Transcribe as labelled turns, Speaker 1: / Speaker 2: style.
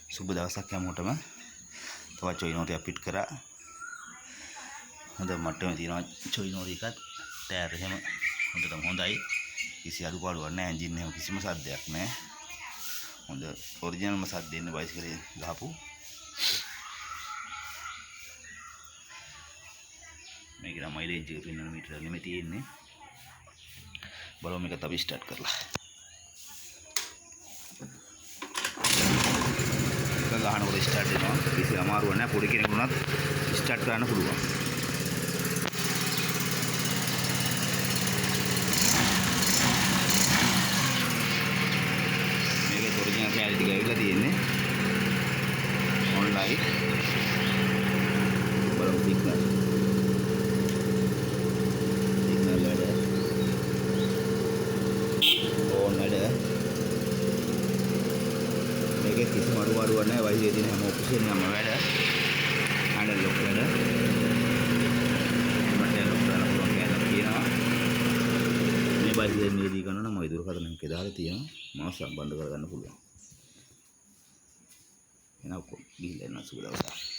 Speaker 1: සුබ දවසක් හැමෝටම. තවත් චොයිනෝට අපිට කරා. හොඳ මට්ටමේ තියෙනවා චොයිනෝට එකත්. ටයර් එහෙම හොඳටම හොඳයි. කිසි අඩුපාඩුවක් නැහැ. එන්ජින් එහෙම කිසිම සද්දයක් නැහැ. හොඳ ඔරිජිනල්ම සද්ද දෙන්න බයිසිකලේ ගහපු. මේක නම් මයිලේජ් එක 300 මීටර ලිමිට් තියෙන්නේ. බලමු මේකත් අපි ස්ටාර්ට් කරලා. ගහනකොට ස්ටාර්ට් වෙනවා. කිසි අමාරුවක් නැහැ. පොඩි කෙනෙකුට ස්ටාර්ට් කරන්න පුළුවන්. මේකේ ඔරිජිනල් කැලේ ටික ඇවිල්ලා තියෙන්නේ. ඔන්ලයින් බලමු සිග්නල්. සිග්නල් වැඩ. ඕන් වැඩ. මේකේ කිසිම අඩුපාඩුවක් නැහැ. වයිසේ තියෙන හැම ඔප්ෂන් එකම වැඩ. හෑන්ඩල් ලොක් වැඩ. මට ලොක් කරලා පුළුවන් කියලා කියනවා. මේ බයිසිකල් මේදී කරනවා නම් ওই දුරකථන එකේ දාලා තියෙනවා. මාව සම්බන්ධ කරගන්න පුළුවන්. එනවා ගිහිල්ලා එනවා සුබ දවසක්.